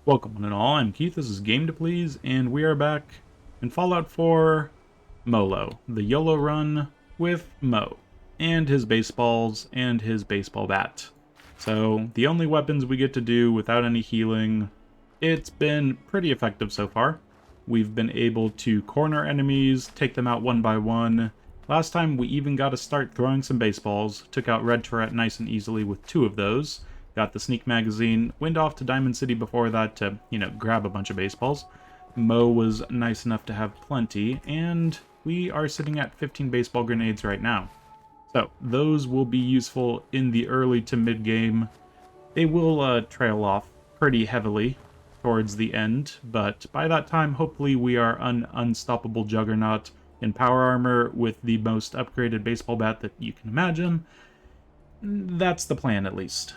Welcome one and all, I'm Keith, this is Game to Please, and we are back in Fallout 4 Molo, the YOLO run with Mo, and his baseballs, and his baseball bat. So, the only weapons we get to do without any healing, it's been pretty effective so far. We've been able to corner enemies, take them out one by one. Last time we even got to start throwing some baseballs, took out Red Turret nice and easily with 2 of those. Got the sneak magazine, went off to Diamond City before that to, grab a bunch of baseballs. Mo was nice enough to have plenty, and we are sitting at 15 baseball grenades right now. So, those will be useful in the early to mid-game. They will trail off pretty heavily towards the end, but by that time, hopefully we are an unstoppable juggernaut in power armor with the most upgraded baseball bat that you can imagine. That's the plan, at least.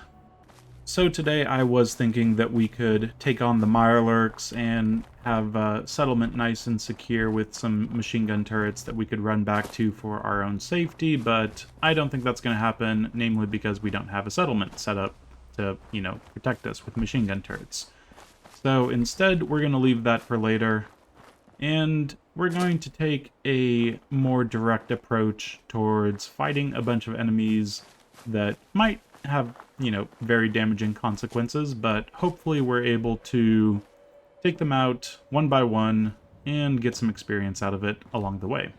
So today I was thinking that we could take on the Mirelurks and have settlement nice and secure with some machine gun turrets that we could run back to for our own safety, but I don't think that's going to happen, namely because we don't have a settlement set up to, protect us with machine gun turrets. So instead, we're going to leave that for later, and we're going to take a more direct approach towards fighting a bunch of enemies that might have, very damaging consequences, but hopefully we're able to take them out one by one and get some experience out of it along the way.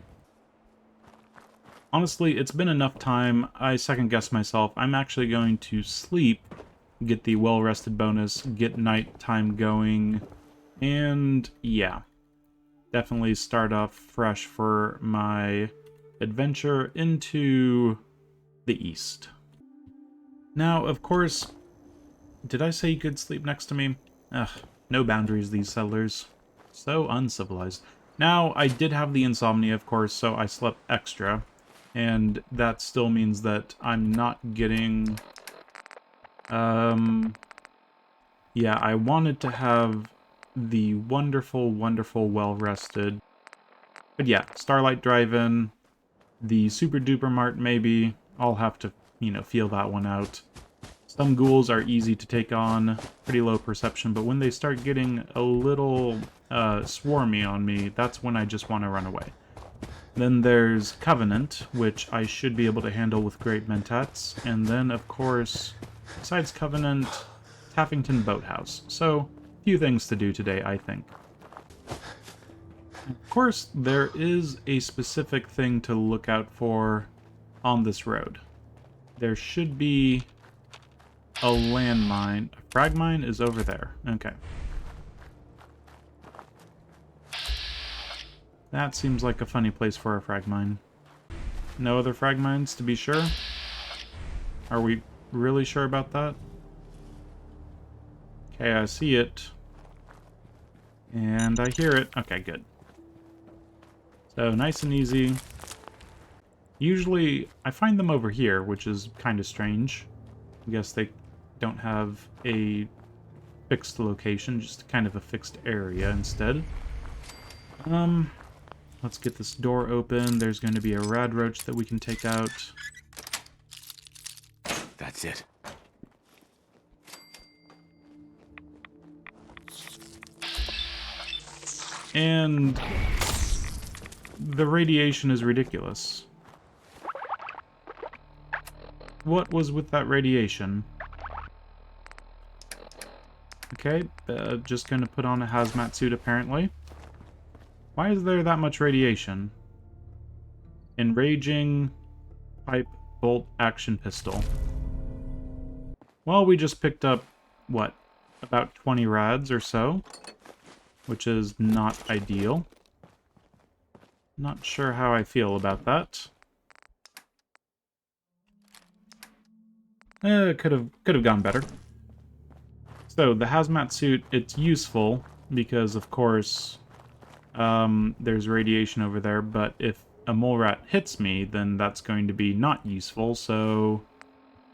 Honestly, it's been enough time. I second-guessed myself. I'm actually going to sleep, get the well-rested bonus, get nighttime going, and yeah, definitely start off fresh for my adventure into the east. Now, of course, did I say you could sleep next to me? Ugh, no boundaries, these settlers. So uncivilized. Now, I did have the insomnia, of course, so I slept extra. And that still means that I'm not getting... Yeah, I wanted to have the wonderful, wonderful well-rested. But yeah, Starlight Drivein, the Super Duper Mart maybe. I'll have to, feel that one out. Some ghouls are easy to take on, pretty low perception, but when they start getting a little swarmy on me, that's when I just want to run away. Then there's Covenant, which I should be able to handle with great mentats, and then, of course, besides Covenant, Taffington Boathouse. So, few things to do today, I think. Of course, there is a specific thing to look out for on this road. There should be a landmine. A frag mine is over there. Okay. That seems like a funny place for a frag mine. No other frag mines, to be sure? Are we really sure about that? Okay, I see it. And I hear it. Okay, good. So, nice and easy. Usually, I find them over here, which is kind of strange. I guess they don't have a fixed location, just kind of a fixed area instead. Let's get this door open. There's going to be a rad roach that we can take out. That's it. And the radiation is ridiculous. What was with that radiation? Okay, just gonna put on a hazmat suit apparently. Why is there that much radiation? Enraging pipe bolt action pistol. Well, we just picked up, what, about 20 rads or so, which is not ideal. Not sure how I feel about that. Could have gone better. So, the hazmat suit, it's useful because, of course, there's radiation over there, but if a mole rat hits me, then that's going to be not useful, so...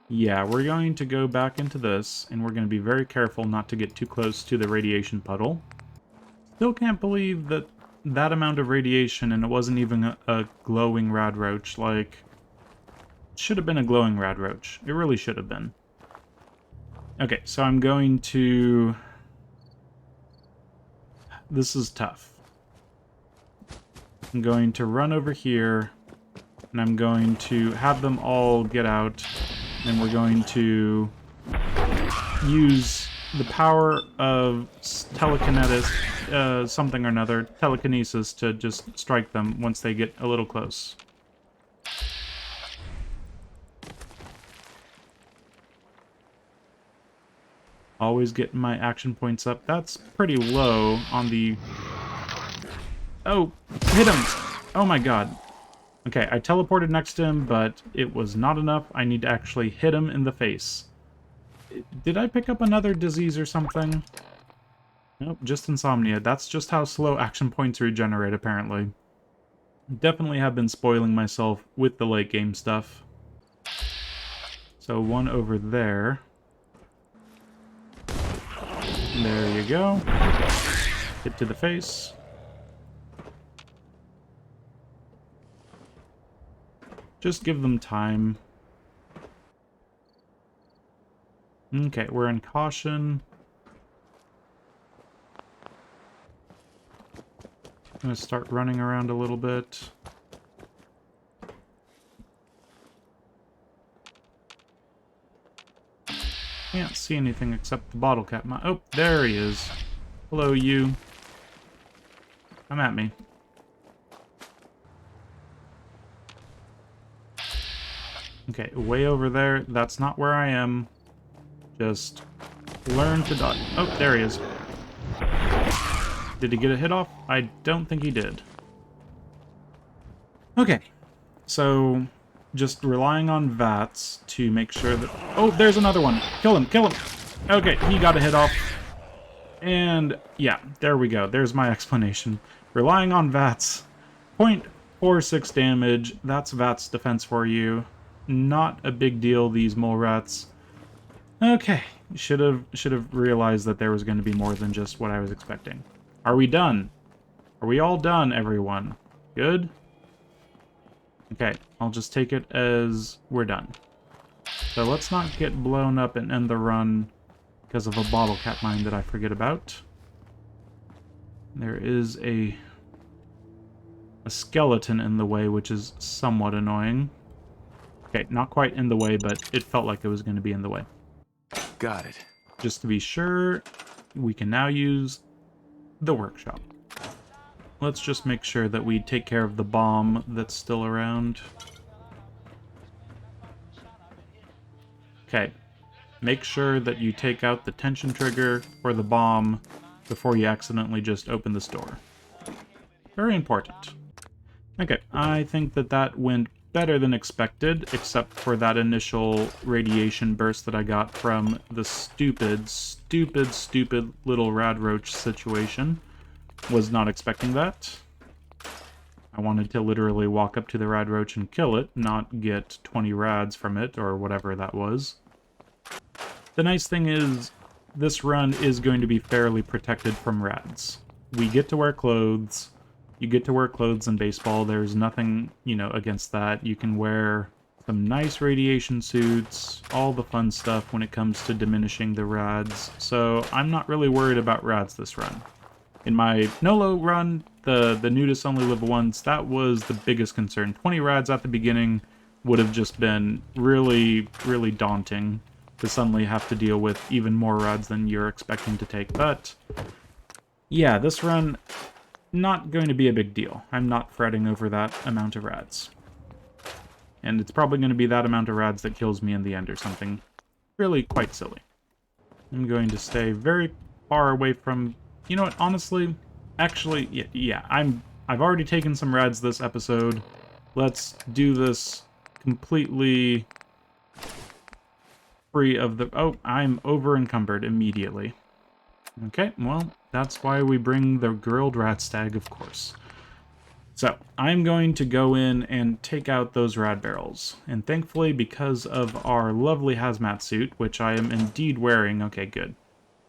Yeah, we're going to go back into this, and we're going to be very careful not to get too close to the radiation puddle. Still can't believe that that amount of radiation, and it wasn't even a glowing rad roach, like... It should have been a glowing rad roach. It really should have been. Okay, so I'm going to This is tough. I'm going to run over here, and I'm going to have them all get out, and we're going to use the power of something or another, telekinesis, to just strike them once they get a little close. Always getting my action points up. That's pretty low on the... Oh, hit him! Oh my god. Okay, I teleported next to him, but it was not enough. I need to actually hit him in the face. Did I pick up another disease or something? Nope, just insomnia. That's just how slow action points regenerate, apparently. Definitely have been spoiling myself with the late game stuff. So one over there. There you go. Hit to the face. Just give them time. Okay, we're in caution. I'm gonna start running around a little bit. Can't see anything except the bottle cap. Oh, there he is. Hello, you. Come at me. Okay, way over there. That's not where I am. Just learn to dodge. Oh, there he is. Did he get a hit off? I don't think he did. Okay, so just relying on VATS to make sure that... Oh, there's another one. Kill him, kill him. Okay, he got a hit off. And yeah, there we go. There's my explanation. Relying on VATS. 0.46 damage. That's VATS defense for you. Not a big deal, these mole rats. Okay, should have realized that there was going to be more than just what I was expecting. Are we done? Are we all done, everyone? Good? Okay, I'll just take it as we're done. So let's not get blown up and end the run because of a bottle cap mine that I forget about. There is a skeleton in the way, which is somewhat annoying. Okay, not quite in the way, but it felt like it was going to be in the way. Got it. Just to be sure, we can now use the workshop. Let's just make sure that we take care of the bomb that's still around. Okay, make sure that you take out the tension trigger for the bomb before you accidentally just open this door. Very important. Okay, I think that went better than expected, except for that initial radiation burst that I got from the stupid little rad roach situation. Was not expecting that. I wanted to literally walk up to the rad roach and kill it, not get 20 rads from it, or whatever that was. The nice thing is, this run is going to be fairly protected from rads. We get to wear clothes. You get to wear clothes in baseball. There's nothing, against that. You can wear some nice radiation suits, all the fun stuff when it comes to diminishing the rads. So I'm not really worried about rads this run. In my YOLO run, the nudists only live once, that was the biggest concern. 20 rads at the beginning would have just been really, really daunting to suddenly have to deal with even more rads than you're expecting to take. But yeah, this run, not going to be a big deal. I'm not fretting over that amount of rads. And it's probably going to be that amount of rads that kills me in the end or something really quite silly. I'm going to stay very far away from... You know what, honestly, actually, yeah, I've already taken some rads this episode. Let's do this completely free of the... Oh, I'm over-encumbered immediately. Okay, well, that's why we bring the grilled rat stag, of course. So, I'm going to go in and take out those rad barrels. And thankfully, because of our lovely hazmat suit, which I am indeed wearing... Okay, good.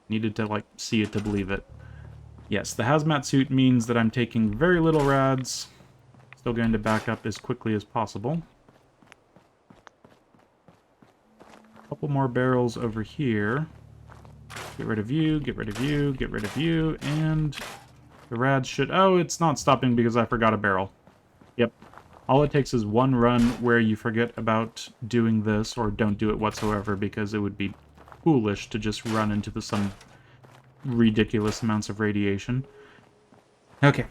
Needed to, see it to believe it. Yes, the hazmat suit means that I'm taking very little rads. Still going to back up as quickly as possible. A couple more barrels over here. Get rid of you, get rid of you, get rid of you, and The Rads should... Oh, it's not stopping because I forgot a barrel. Yep. All it takes is one run where you forget about doing this, or don't do it whatsoever, because it would be foolish to just run into some ridiculous amounts of radiation. Okay.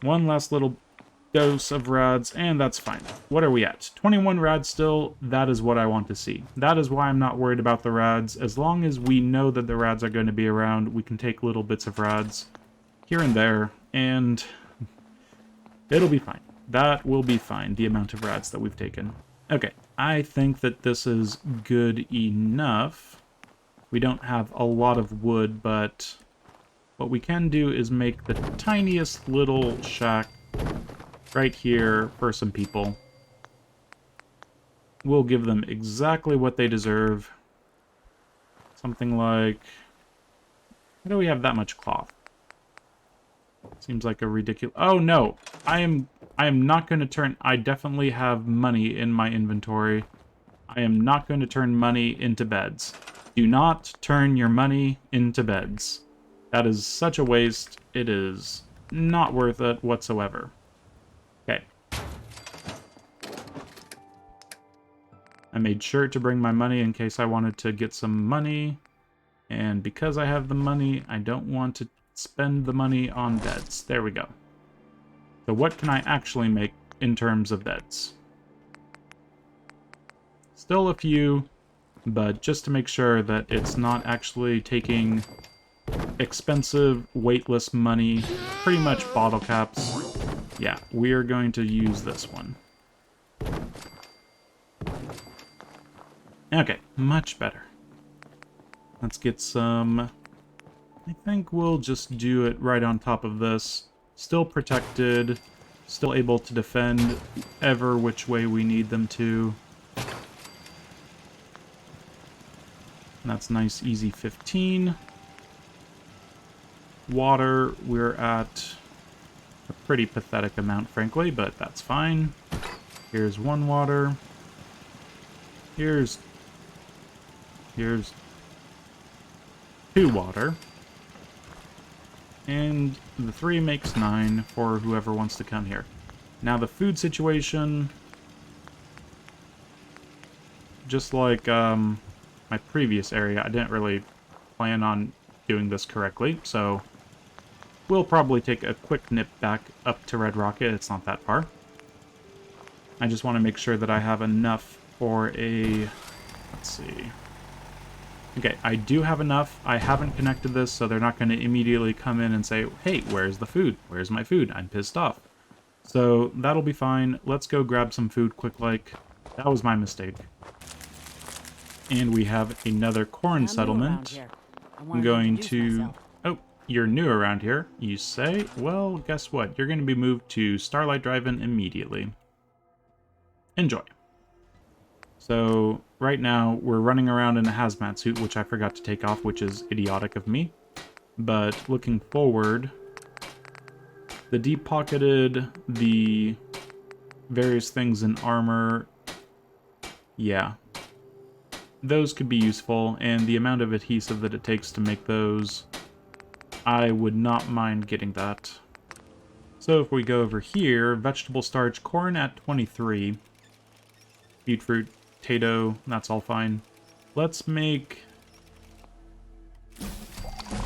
One last little dose of Rads, and that's fine. What are we at? 21 Rads still. That is what I want to see. That is why I'm not worried about the Rads. As long as we know that the Rads are going to be around, we can take little bits of Rads here and there, and it'll be fine. That will be fine, the amount of Rads that we've taken. Okay, I think that this is good enough. We don't have a lot of wood, but what we can do is make the tiniest little shack right here for some people. We'll give them exactly what they deserve. Something like... How do we have that much cloth? Seems like a ridiculous... Oh, no! I am not going to turn... I definitely have money in my inventory. I am not going to turn money into beds. Do not turn your money into beds. That is such a waste. It is not worth it whatsoever. Okay. I made sure to bring my money in case I wanted to get some money. And because I have the money, I don't want to spend the money on beds. There we go. So what can I actually make in terms of beds? Still a few, but just to make sure that it's not actually taking expensive, weightless money, pretty much bottle caps. Yeah, we are going to use this one. Okay, much better. Let's get some... I think we'll just do it right on top of this. Still protected, still able to defend ever which way we need them to. And that's nice, easy 15. Water, we're at a pretty pathetic amount, frankly, but that's fine. Here's one water. Here's 2 water. And the 3 makes 9 for whoever wants to come here. Now the food situation, just like my previous area, I didn't really plan on doing this correctly, so we'll probably take a quick nip back up to Red Rocket. It's not that far. I just want to make sure that I have enough for a... Let's see. Okay, I do have enough. I haven't connected this, so they're not going to immediately come in and say, hey, where's the food? Where's my food? I'm pissed off. So that'll be fine. Let's go grab some food quick like. That was my mistake. And we have another corn settlement. I'm going to... Oh, you're new around here, you say? Well, guess what? You're going to be moved to Starlight Drivein immediately. Enjoy. So, right now, we're running around in a hazmat suit, which I forgot to take off, which is idiotic of me. But looking forward, the deep-pocketed, the various things in armor, yeah. Those could be useful, and the amount of adhesive that it takes to make those, I would not mind getting that. So if we go over here, vegetable starch, corn at 23, beetroot, potato, that's all fine. Let's make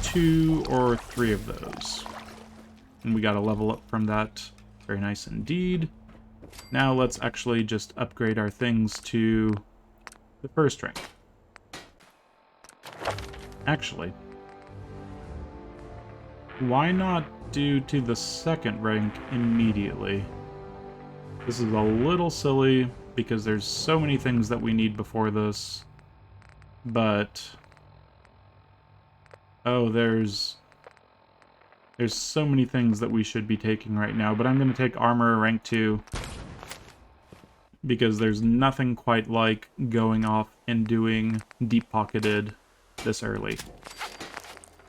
2 or 3 of those. And we got a level up from that. Very nice indeed. Now let's actually just upgrade our things to the first rank. Actually, why not do to the second rank immediately? This is a little silly because there's so many things that we need before this, but oh, there's so many things that we should be taking right now, but I'm going to take armor rank 2 because there's nothing quite like going off and doing deep-pocketed this early.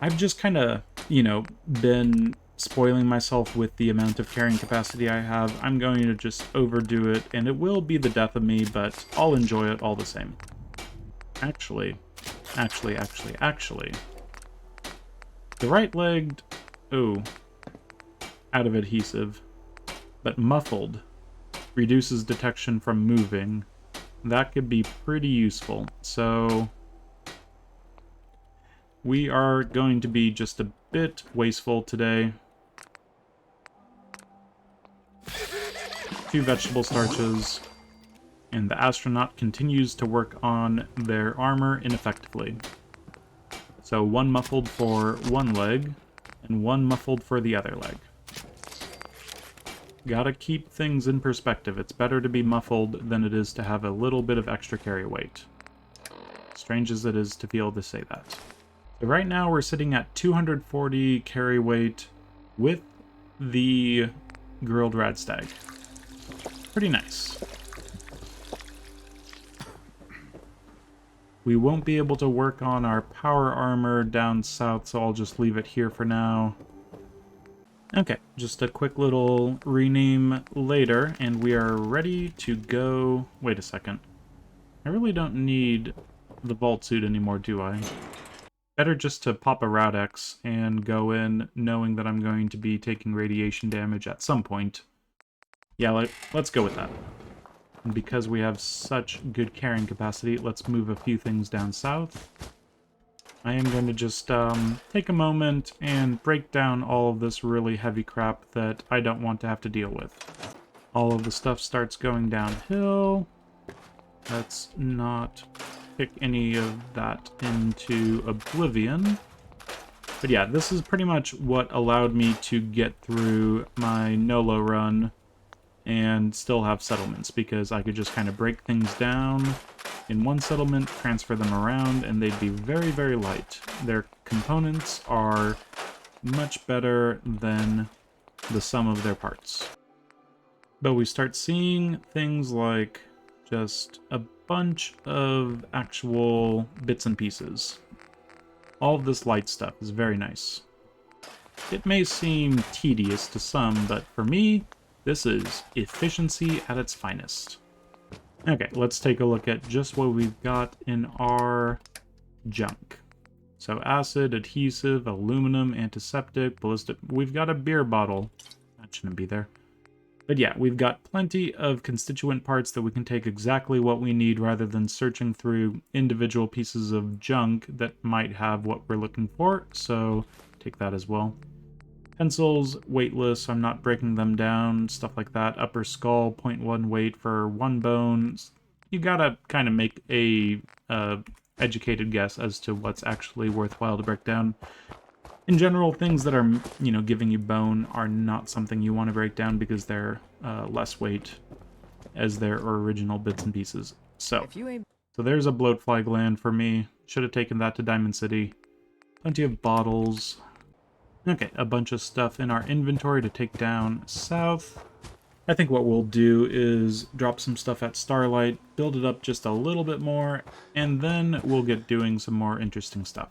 I've just kind of, you know, been spoiling myself with the amount of carrying capacity I have. I'm going to just overdo it, and it will be the death of me, but I'll enjoy it all the same. Actually. The right-legged... Oh. out of adhesive, but muffled reduces detection from moving. That could be pretty useful. So we are going to be just a bit wasteful today. 2 vegetable starches, and the astronaut continues to work on their armor ineffectively. So 1 muffled for one leg, and 1 muffled for the other leg. Gotta keep things in perspective. It's better to be muffled than it is to have a little bit of extra carry weight. Strange as it is to be able to say that. So right now we're sitting at 240 carry weight with the grilled rad stag. Pretty nice. We won't be able to work on our power armor down south, so I'll just leave it here for now. Okay, just a quick little rename later, and we are ready to go... Wait a second. I really don't need the vault suit anymore, do I? Better just to pop a Rad-X and go in knowing that I'm going to be taking radiation damage at some point. Yeah, let's go with that. And because we have such good carrying capacity, let's move a few things down south. I am going to just take a moment and break down all of this really heavy crap that I don't want to have to deal with. All of the stuff starts going downhill. Let's not pick any of that into oblivion. But yeah, this is pretty much what allowed me to get through my YOLO run and still have settlements, because I could just kind of break things down in one settlement, transfer them around, and they'd be very, very light. Their components are much better than the sum of their parts. But we start seeing things like just a bunch of actual bits and pieces. All of this light stuff is very nice. It may seem tedious to some, but for me, this is efficiency at its finest. Okay, let's take a look at just what we've got in our junk. So acid, adhesive, aluminum, antiseptic, ballistic... We've got a beer bottle. That shouldn't be there. But yeah, we've got plenty of constituent parts that we can take exactly what we need rather than searching through individual pieces of junk that might have what we're looking for. So take that as well. Pencils, weightless, I'm not breaking them down, stuff like that. Upper skull, 0.1 weight for 1 bone. You gotta kind of make a educated guess as to what's actually worthwhile to break down. In general, things that are, giving you bone are not something you want to break down because they're less weight as their original bits and pieces. So there's a bloatfly gland for me. Should have taken that to Diamond City. Plenty of bottles. Okay, a bunch of stuff in our inventory to take down south. I think what we'll do is drop some stuff at Starlight, build it up just a little bit more, and then we'll get doing some more interesting stuff.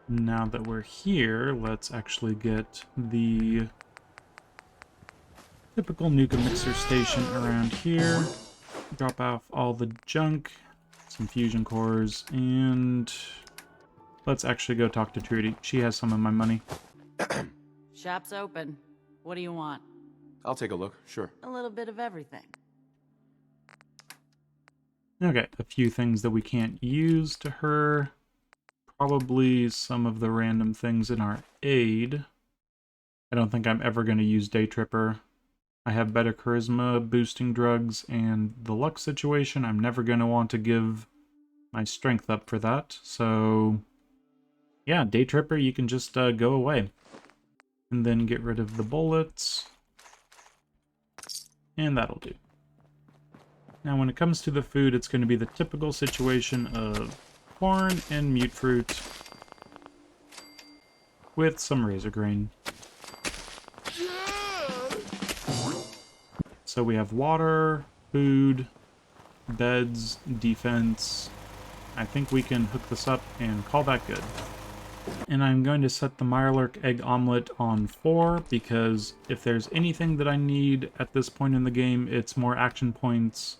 Now that we're here, let's actually get the typical Nuka mixer station around here. Drop off all the junk, some fusion cores, and let's actually go talk to Trudy. She has some of my money. Shop's open. What do you want? I'll take a look, sure. A little bit of everything. Okay, a few things that we can't use to her. Probably some of the random things in our aid. I don't think I'm ever going to use Day Tripper. I have better charisma, boosting drugs, and the luck situation. I'm never going to want to give my strength up for that. So, yeah, Day Tripper, you can just go away. And then get rid of the bullets. And that'll do. Now, when it comes to the food, it's going to be the typical situation of corn and mute fruit with some razor grain. So we have water, food, beds, defense. I think we can hook this up and call that good. And I'm going to set the Mirelurk egg omelet on 4 because if there's anything that I need at this point in the game, it's more action points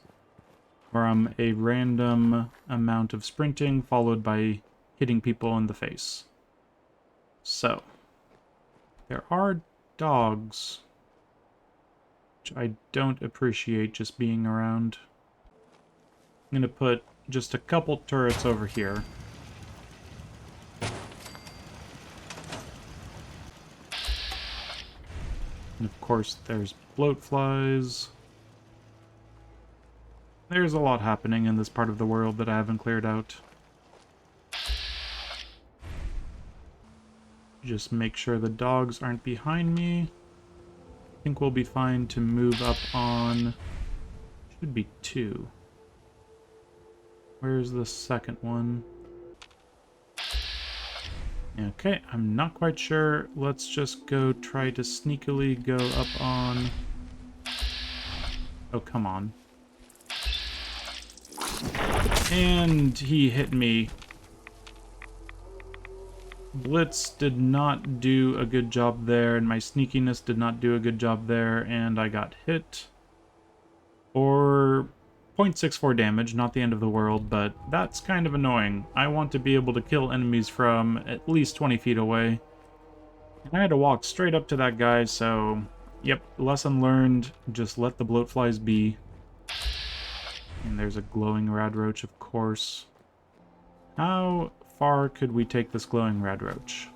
from a random amount of sprinting followed by hitting people in the face. So, there are dogs, which I don't appreciate just being around. I'm gonna put just a couple turrets over here. And of course, there's bloat flies. There's a lot happening in this part of the world that I haven't cleared out. Just make sure the dogs aren't behind me. I think we'll be fine to move up on... Should be 2. Where's the second one? Okay, I'm not quite sure. Let's just go try to sneakily go up on... Oh, come on. And he hit me. Blitz did not do a good job there, and my sneakiness did not do a good job there, and I got hit. Or 0.64 damage, not the end of the world, but that's kind of annoying. I want to be able to kill enemies from at least 20 feet away. And I had to walk straight up to that guy, so... Yep, lesson learned, just let the bloat flies be. And there's a glowing rad roach, of course. How far could we take this glowing rad roach?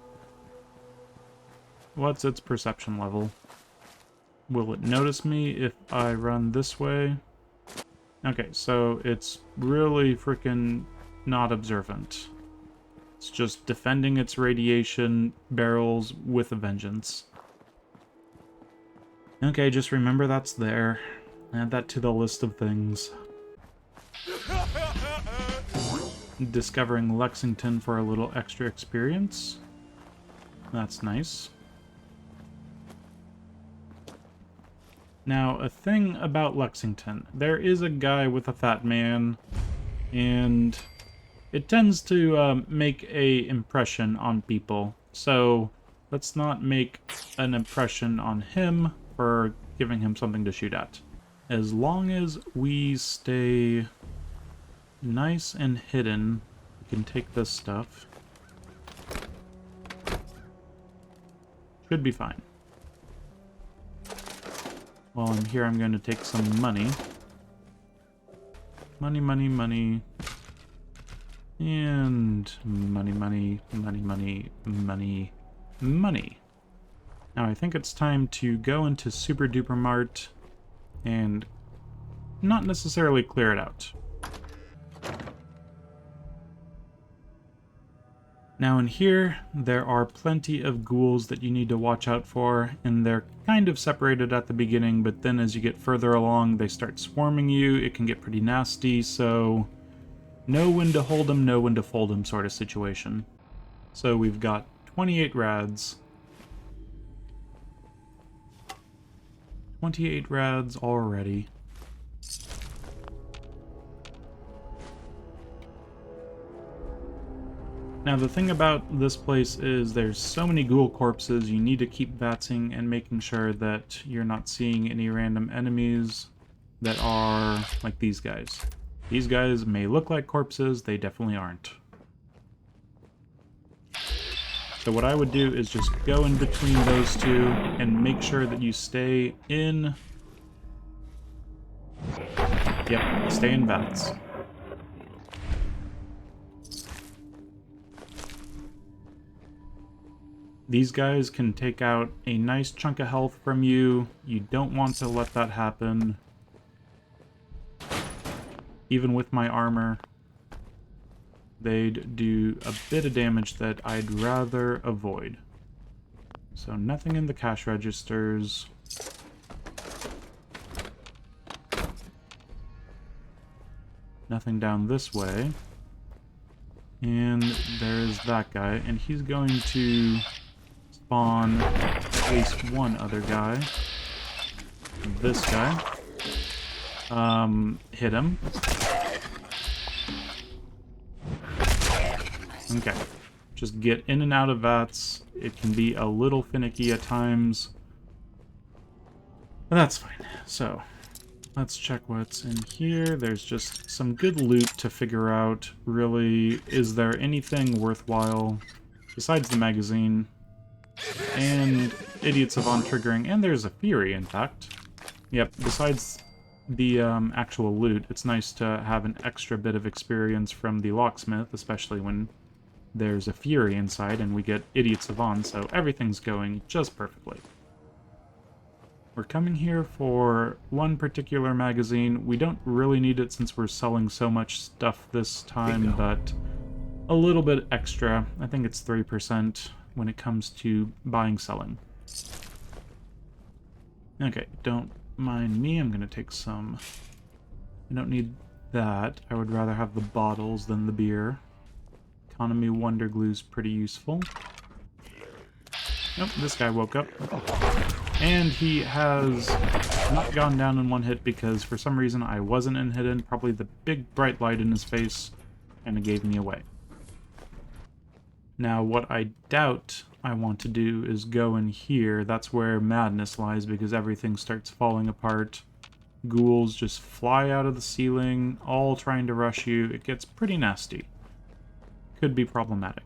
What's its perception level? Will it notice me if I run this way? Okay, so it's really freaking not observant. It's just defending its radiation barrels with a vengeance. Okay, just remember that's there. Add that to the list of things. Discovering Lexington for a little extra experience. That's nice. Now, a thing about Lexington. There is a guy with a fat man, and it tends to make a impression on people. So, let's not make an impression on him for giving him something to shoot at. As long as we stay nice and hidden, we can take this stuff. Should be fine. While I'm here, I'm going to take some money. Money, money, money. And money, money, money, money, money, money. Now I think it's time to go into Super Duper Mart and not necessarily clear it out. Now in here, there are plenty of ghouls that you need to watch out for, and they're kind of separated at the beginning, but then as you get further along, they start swarming you. It can get pretty nasty, so know when to hold them, know when to fold them sort of situation. So we've got 28 Rads. 28 Rads already. Now the thing about this place is there's so many ghoul corpses, you need to keep vatsing and making sure that you're not seeing any random enemies that are like these guys. These guys may look like corpses, they definitely aren't. So what I would do is just go in between those two and make sure that you stay in... Yep, stay in vats. These guys can take out a nice chunk of health from you. You don't want to let that happen. Even with my armor, they'd do a bit of damage that I'd rather avoid. So nothing in the cash registers. Nothing down this way. And there's that guy, and he's going to spawn at least one other guy. This guy. Hit him. Okay. Just get in and out of vats. It can be a little finicky at times. But that's fine. So, let's check what's in here. There's just some good loot to figure out. Really, is there anything worthwhile besides the magazine? And Idiot Savant triggering, and there's a Fury, in fact. Yep, besides the actual loot, it's nice to have an extra bit of experience from the Locksmith, especially when there's a Fury inside and we get Idiot Savant, so everything's going just perfectly. We're coming here for one particular magazine. We don't really need it since we're selling so much stuff this time, but a little bit extra. I think it's 3% when it comes to buying, selling. Okay, don't mind me. I'm going to take some. I don't need that. I would rather have the bottles than the beer. Economy Wonder Glue's pretty useful. Nope, this guy woke up. And he has not gone down in one hit because for some reason I wasn't in hidden. Probably the big bright light in his face kind of gave me away. Now what I doubt I want to do is go in here. That's where madness lies because everything starts falling apart. Ghouls just fly out of the ceiling, all trying to rush you. It gets pretty nasty. Could be problematic.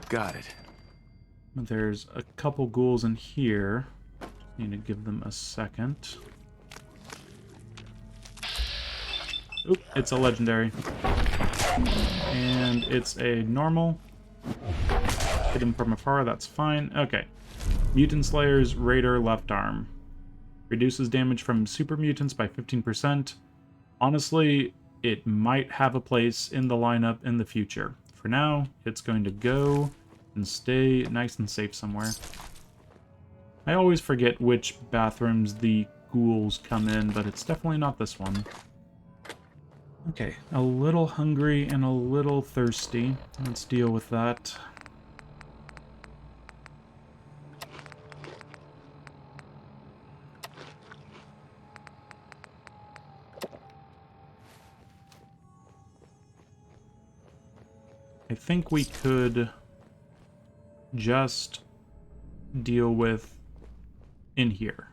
Got it. There's a couple ghouls in here. Need to give them a second. Oop, it's a legendary. And it's a normal. Hit him from afar, that's fine. Okay. Mutant Slayer's Raider left arm. Reduces damage from super mutants by 15%. Honestly, it might have a place in the lineup in the future. For now, it's going to go and stay nice and safe somewhere. I always forget which bathrooms the ghouls come in, but it's definitely not this one. Okay, a little hungry and a little thirsty. Let's deal with that. I think we could just deal with in here.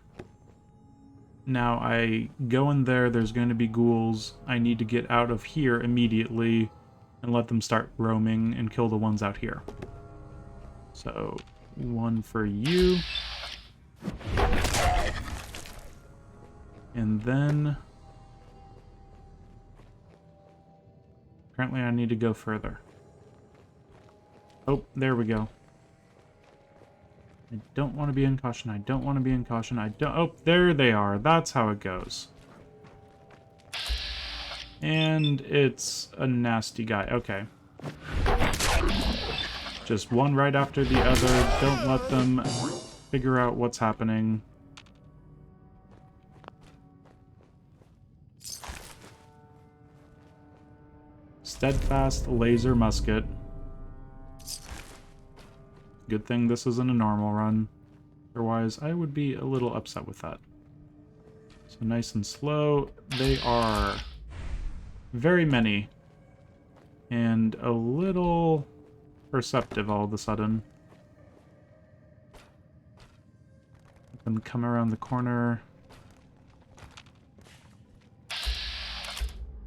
Now I go in there, there's going to be ghouls. I need to get out of here immediately and let them start roaming and kill the ones out here. So, one for you. And then apparently I need to go further. Oh, there we go. I don't want to be in caution. I don't want to be in caution. I don't... Oh, there they are. That's how it goes. And it's a nasty guy. Okay. Just one right after the other. Don't let them figure out what's happening. Steadfast laser musket. Good thing this isn't a normal run. Otherwise, I would be a little upset with that. So nice and slow. They are very many. And a little perceptive all of a sudden. Let them come around the corner.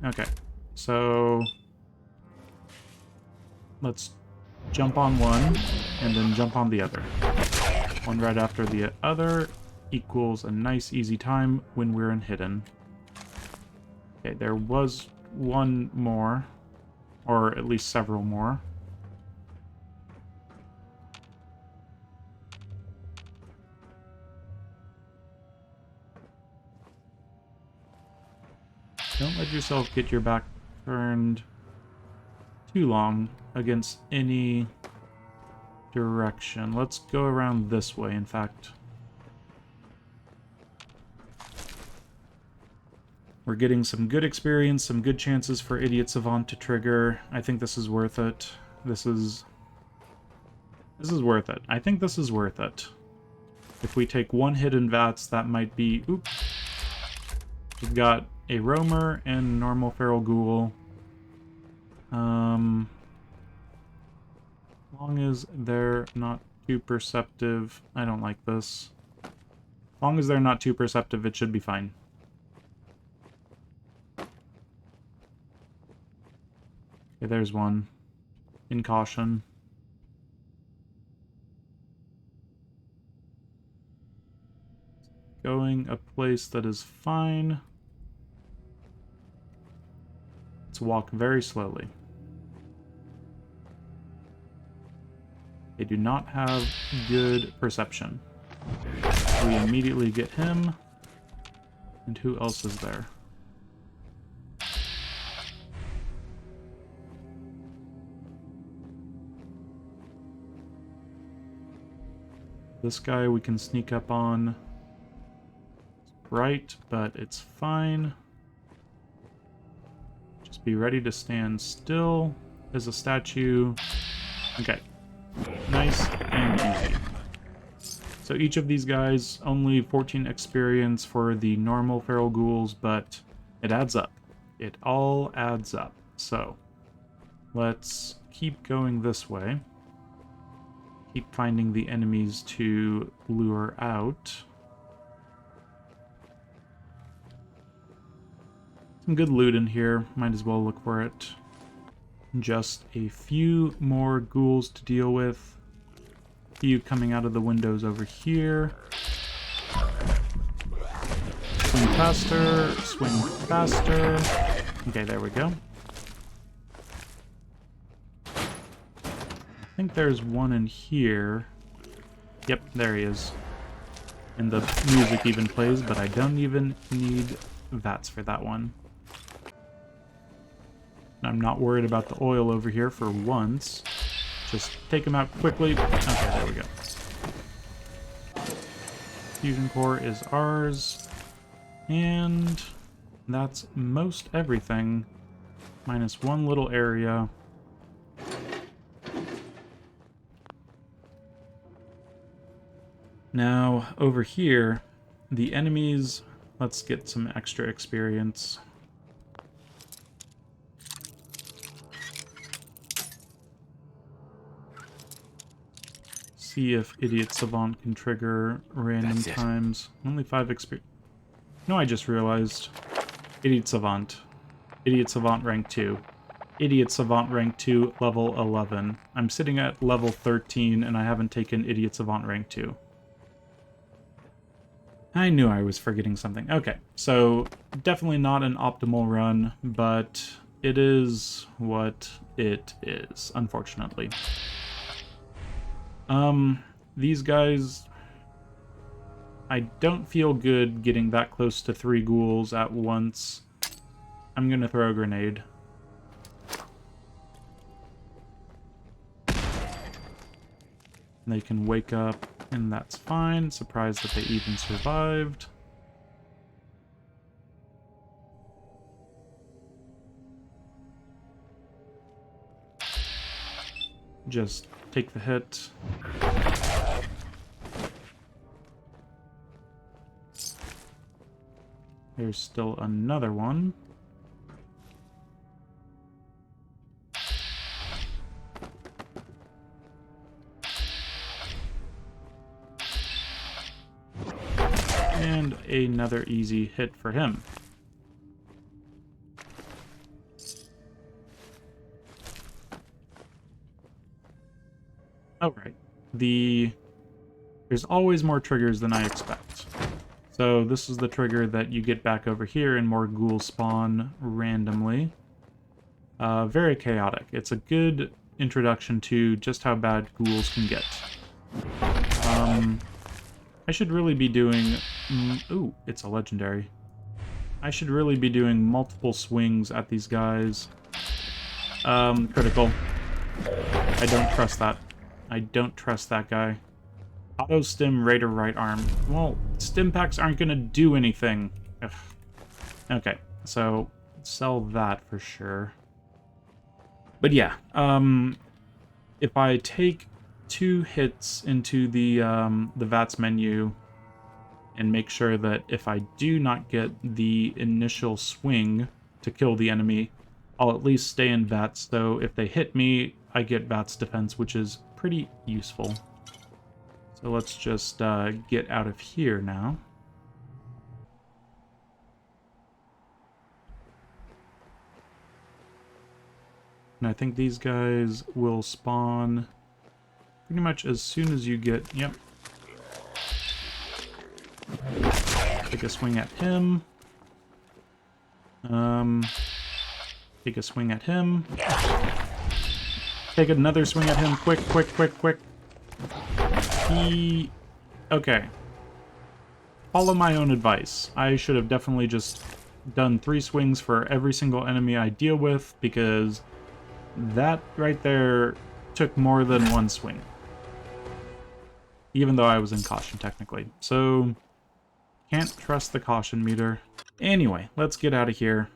Okay, so let's jump on one, and then jump on the other. One right after the other equals a nice easy time when we're in hidden. Okay, there was one more, or at least several more. Don't let yourself get your back turned too long against any direction. Let's go around this way, in fact. We're getting some good experience, some good chances for Idiot Savant to trigger. I think this is worth it. This is worth it. I think this is worth it. If we take one hidden Vats, that might be... Oops. We've got a roamer and normal feral ghoul. As long as they're not too perceptive, I don't like this. As long as they're not too perceptive, it should be fine. Okay, there's one. In caution. Going a place that is fine. Let's walk very slowly. They do not have good perception. We immediately get him. And who else is there? This guy we can sneak up on. It's bright, but it's fine. Just be ready to stand still as a statue. Okay. Nice and easy. So each of these guys, only 14 experience for the normal feral ghouls, but it adds up. It all adds up. So let's keep going this way. Keep finding the enemies to lure out. Some good loot in here. Might as well look for it. Just a few more ghouls to deal with. A few coming out of the windows over here. Swing faster, swing faster. Okay, there we go. I think there's one in here. Yep, there he is. And the music even plays, but I don't even need VATS for that one. I'm not worried about the oil over here for once. Just take him out quickly. Okay, there we go. Fusion core is ours. And that's most everything. Minus one little area. Now, over here, the enemies... Let's get some extra experience. See if Idiot Savant can trigger random times. Only 5 experience. No, I just realized. Idiot Savant. Idiot Savant rank 2. Idiot Savant rank 2, level 11. I'm sitting at level 13 and I haven't taken Idiot Savant rank 2. I knew I was forgetting something. Okay, so definitely not an optimal run, but it is what it is, unfortunately. These guys... I don't feel good getting that close to 3 ghouls at once. I'm gonna throw a grenade. They can wake up, and that's fine. Surprised that they even survived. Just take the hit. There's still another one. And another easy hit for him. Alright. There's always more triggers than I expect. So this is the trigger that you get back over here and more ghouls spawn randomly. Very chaotic. It's a good introduction to just how bad ghouls can get. I should really be doing... ooh, it's a legendary. I should really be doing multiple swings at these guys. Critical. I don't trust that. I don't trust that guy. Auto stim Raider right arm. Well, stim packs aren't gonna do anything. Ugh. Okay, so sell that for sure. But yeah, if I take 2 hits into the VATS menu and make sure that if I do not get the initial swing to kill the enemy, I'll at least stay in VATS, so if they hit me, I get VATS defense, which is pretty useful. So let's just get out of here now. And I think these guys will spawn pretty much as soon as you get... Yep. Take a swing at him. Take a swing at him. Take another swing at him. Quick, quick, quick, quick. Okay. Follow my own advice. I should have definitely just done 3 swings for every single enemy I deal with, because that right there took more than 1 swing. Even though I was in caution, technically. So, can't trust the caution meter. Anyway, let's get out of here.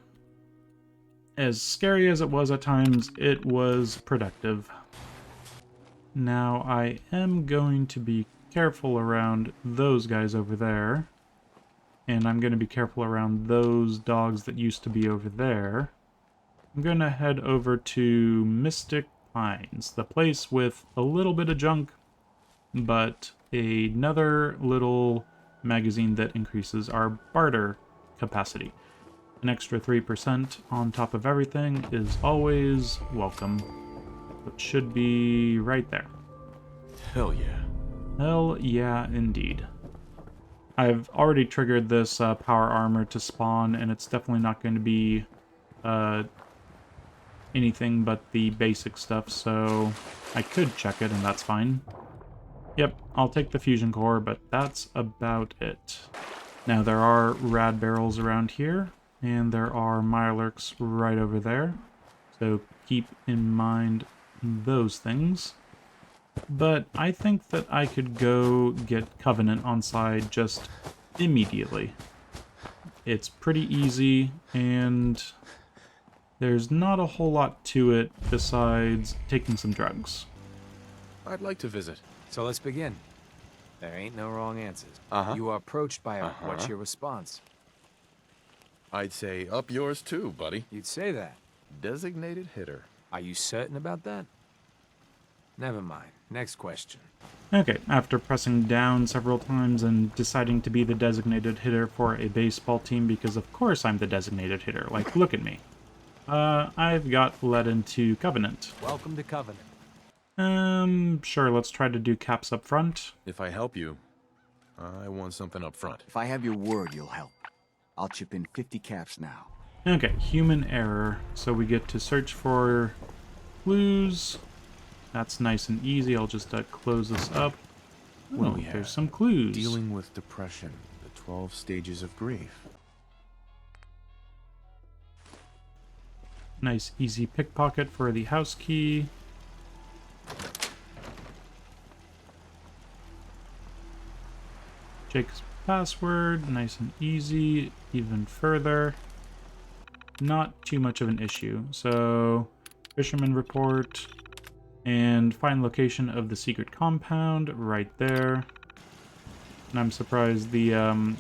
As scary as it was at times, it was productive. Now, I am going to be careful around those guys over there. And I'm going to be careful around those dogs that used to be over there. I'm going to head over to Mystic Pines, the place with a little bit of junk, but another little magazine that increases our barter capacity. An extra 3% on top of everything is always welcome. It should be right there. Hell yeah. Hell yeah, indeed. I've already triggered this power armor to spawn, and it's definitely not going to be anything but the basic stuff, so I could check it, and that's fine. Yep, I'll take the fusion core, but that's about it. Now, there are rad barrels around here, and there are mirelurks right over there, so keep in mind those things. But I think that I could go get Covenant on side just immediately. It's pretty easy, and there's not a whole lot to it besides taking some drugs. I'd like to visit. So let's begin. There ain't no wrong answers. You are approached by a... What's your response? I'd say up yours too, buddy. You'd say that. Designated hitter. Are you certain about that? Never mind. Next question. Okay, after pressing down several times and deciding to be the designated hitter for a baseball team, because of course I'm the designated hitter, like, look at me. I've got led into Covenant. Welcome to Covenant. Sure, let's try to do caps up front. If I help you, I want something up front. If I have your word, you'll help. I'll chip in 50 caps now. Okay, human error. So we get to search for clues. That's nice and easy. I'll just close this up. Oh, yeah. There's some clues. Dealing with depression, the 12 stages of grief. Nice easy pickpocket for the house key. Jake's password, nice and easy, even further. Not too much of an issue. So, fisherman report, and find location of the secret compound right there. And I'm surprised the, I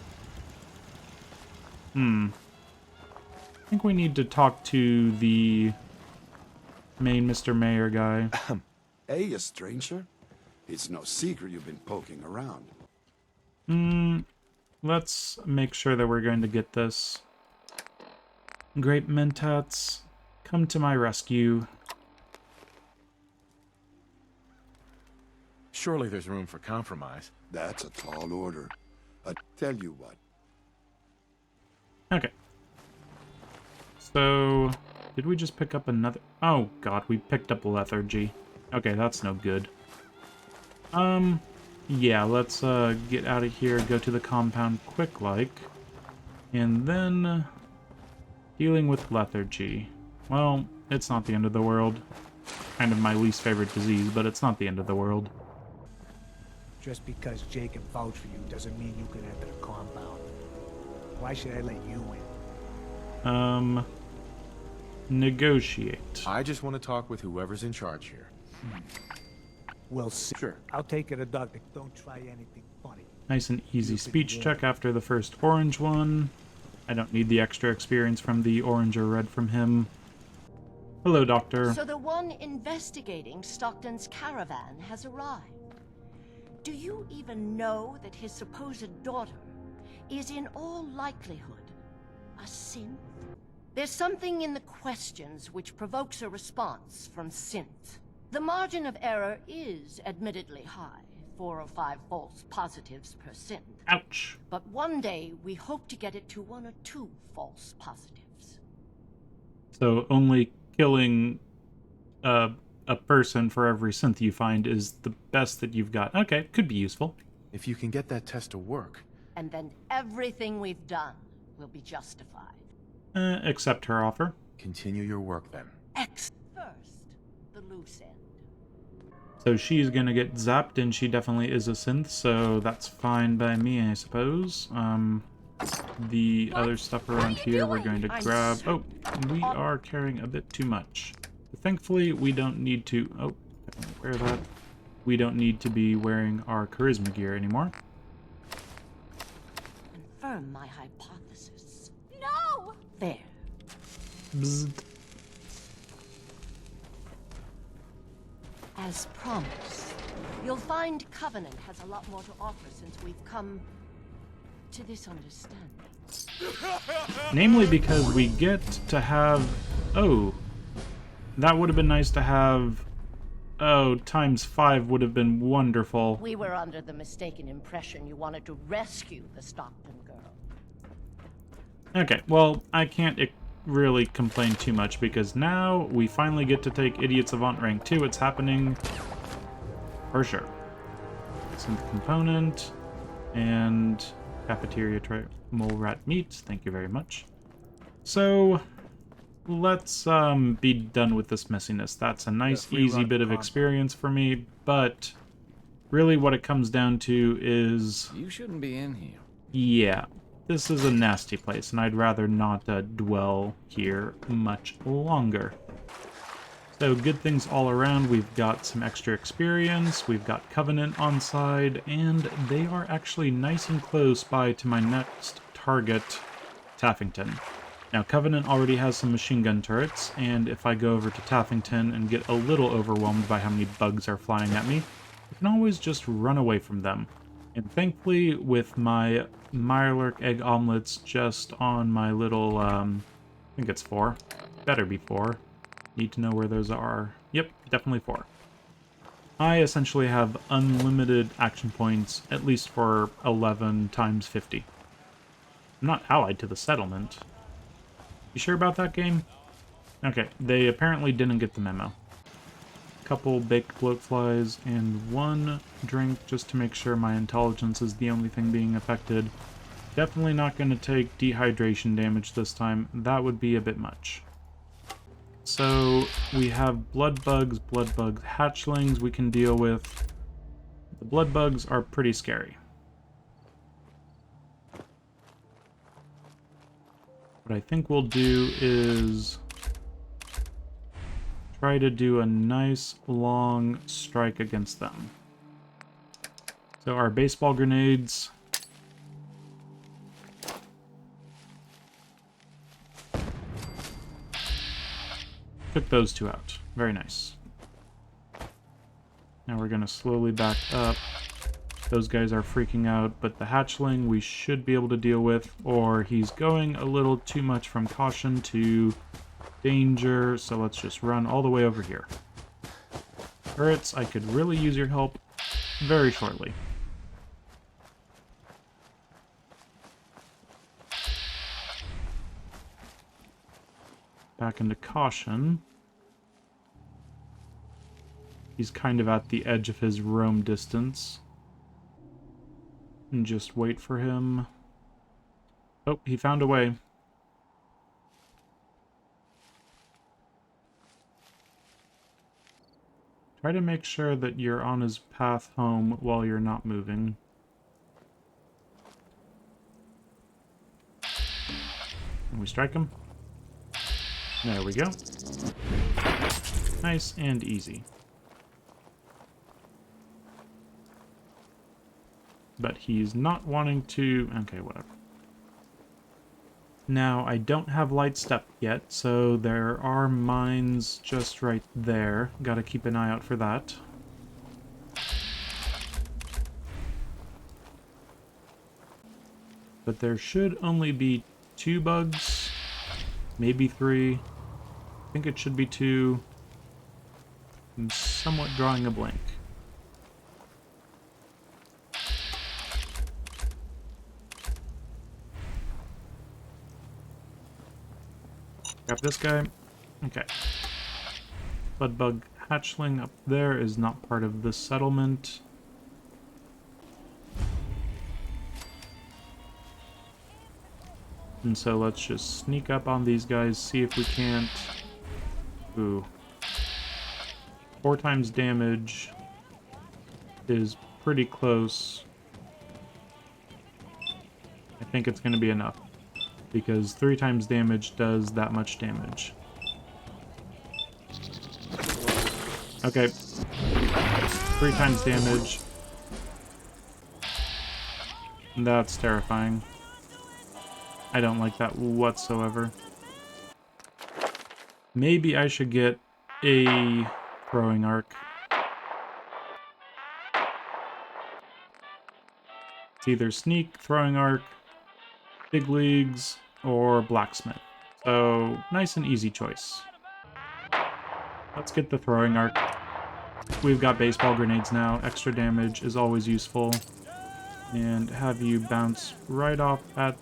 think we need to talk to the main Mr. Mayor guy. Hey, a stranger? It's no secret you've been poking around. Let's make sure that we're going to get this. Great Mentats, come to my rescue. Surely there's room for compromise. That's a tall order. I tell you what. Okay. So, did we just pick up another... Oh, God, we picked up lethargy. Okay, that's no good. Yeah, let's get out of here, go to the compound quick-like. And then... dealing with lethargy. Well, it's not the end of the world. Kind of my least favorite disease, but it's not the end of the world. Just because Jake can vouch for you doesn't mean you can enter the compound. Why should I let you in? Negotiate. I just want to talk with whoever's in charge here. We'll see. Sure. I'll take it a duck. Don't try anything funny. Nice and easy speech check after the first orange one. I don't need the extra experience from the orange or red from him. Hello, Doctor. So the one investigating Stockton's caravan has arrived. Do you even know that his supposed daughter is in all likelihood a synth? There's something in the questions which provokes a response from synth. The margin of error is admittedly high, 4 or 5 false positives per synth. Ouch. But one day, we hope to get it to 1 or 2 false positives. So only killing a person for every synth you find is the best that you've got. Okay, could be useful. If you can get that test to work, And then everything we've done will be justified. Accept her offer. continue your work then. First, the loose end. So she's gonna get zapped, and she definitely is a synth, so that's fine by me, I suppose. The other stuff around here we're going to grab. Oh, we are carrying a bit too much. Thankfully, we don't need to... Oh, I can wear that. We don't need to be wearing our charisma gear anymore. Confirm my hypothesis. No! There. Bzzzt. As promised, you'll find Covenant has a lot more to offer since we've come to this understanding. Namely because we get to have... Oh, that would have been nice to have... Oh, ×5 would have been wonderful. We were under the mistaken impression you wanted to rescue the Stockton girl. Okay, well, I can't really complain too much because now we finally get to take Idiots Avant Rank 2. It's happening for sure. Synth component and cafeteria tray mole rat meat. Thank you very much. So let's be done with this messiness. That's a nice, easy bit of experience for me, but really what it comes down to is... You shouldn't be in here. Yeah, this is a nasty place, and I'd rather not dwell here much longer. So good things all around. We've got some extra experience, we've got Covenant on side, and they are actually nice and close by to my next target, Taffington. Now, Covenant already has some machine gun turrets, and if I go over to Taffington and get a little overwhelmed by how many bugs are flying at me, I can always just run away from them. And thankfully, with my Mirelurk egg omelets just on my little, I think it's 4. Better be 4. Need to know where those are. Yep, definitely 4. I essentially have unlimited action points, at least for 11 times 50. I'm not allied to the settlement. You sure about that game? Okay, they apparently didn't get the memo. Couple baked bloatflies and 1 drink just to make sure my intelligence is the only thing being affected. Definitely not going to take dehydration damage this time. That would be a bit much. So we have blood bugs, hatchlings we can deal with. The blood bugs are pretty scary. What I think we'll do is try to do a nice long strike against them. So our baseball grenades. Took those 2 out. Very nice. Now we're going to slowly back up. Those guys are freaking out, but the hatchling we should be able to deal with, or he's going a little too much from caution to danger, so let's just run all the way over here. Turrets, I could really use your help very shortly. Back into caution. He's kind of at the edge of his roam distance. And just wait for him. Oh, he found a way. Try to make sure that you're on his path home while you're not moving. Can we strike him? There we go. Nice and easy. But he's not wanting to... Okay, whatever. Now, I don't have light step yet, so there are mines just right there. Gotta keep an eye out for that. But there should only be 2 bugs. maybe 3. I think it should be 2. I'm somewhat drawing a blank. Grab this guy. Okay. Bloodbug hatchling up there is not part of this settlement. And so let's just sneak up on these guys, see if we can't... Ooh. 4 times damage is pretty close. I think it's going to be enough, because 3 times damage does that much damage. Okay. 3 times damage. That's terrifying. I don't like that whatsoever. Maybe I should get a throwing arc. It's either sneak, throwing arc, big leagues, or blacksmith. So, nice and easy choice. Let's get the throwing arc. We've got baseball grenades now. Extra damage is always useful. And have you bounce right off at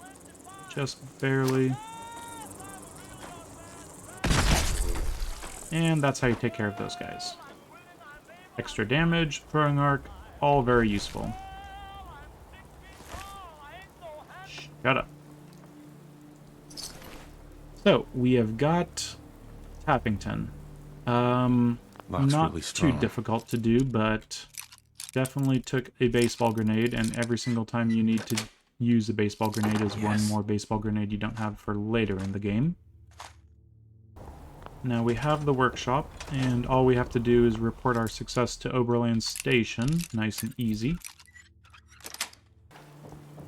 just barely. And that's how you take care of those guys. Extra damage, throwing arc, all very useful. Shut up. So, we have got Tappington. Locks Not really too strong. difficult to do, but definitely took a baseball grenade, and every single time you need to use a baseball grenade is one more baseball grenade you don't have for later in the game. Now we have the workshop, and all we have to do is report our success to Oberland Station. Nice and easy.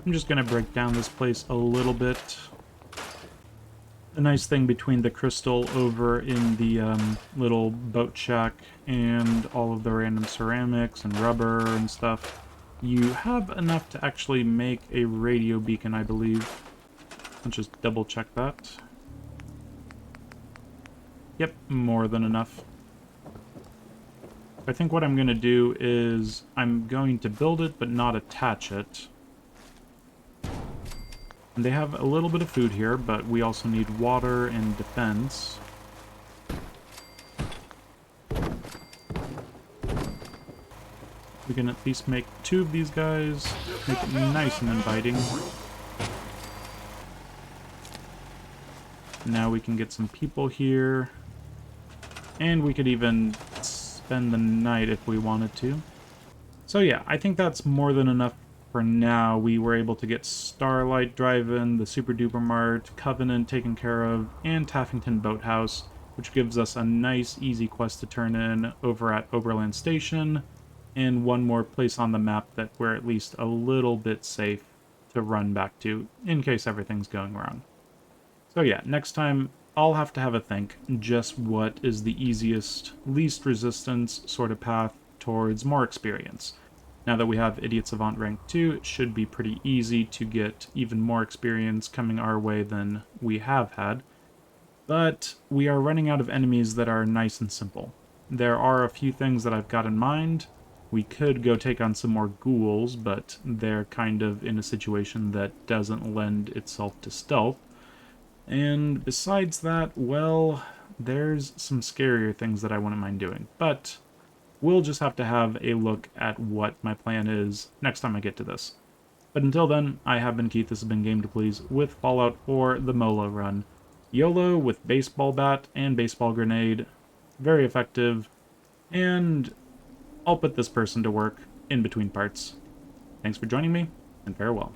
I'm just going to break down this place a little bit. The nice thing between the crystal over in the little boat shack and all of the random ceramics and rubber and stuff, you have enough to actually make a radio beacon, I believe. Let's just double check that. Yep, more than enough. I think what I'm going to do is I'm going to build it but not attach it. And they have a little bit of food here, but we also need water and defense. We can at least make 2 of these guys, make it nice and inviting. Now we can get some people here. And we could even spend the night if we wanted to. So yeah, I think that's more than enough for now. We were able to get Starlight Drivein, the Super Duper Mart, Covenant taken care of, and Taffington Boathouse, which gives us a nice, easy quest to turn in over at Oberland Station, and one more place on the map that we're at least a little bit safe to run back to, in case everything's going wrong. So yeah, next time, I'll have to have a think just what is the easiest, least resistance sort of path towards more experience. Now that we have Idiot Savant rank 2, it should be pretty easy to get even more experience coming our way than we have had. But we are running out of enemies that are nice and simple. There are a few things that I've got in mind. We could go take on some more ghouls, but they're kind of in a situation that doesn't lend itself to stealth. And besides that, well, there's some scarier things that I wouldn't mind doing. But we'll just have to have a look at what my plan is next time I get to this. But until then, I have been Keith, this has been Game to Please with Fallout or the Molo run. YOLO with baseball bat and baseball grenade. Very effective. And I'll put this person to work in between parts. Thanks for joining me, and farewell.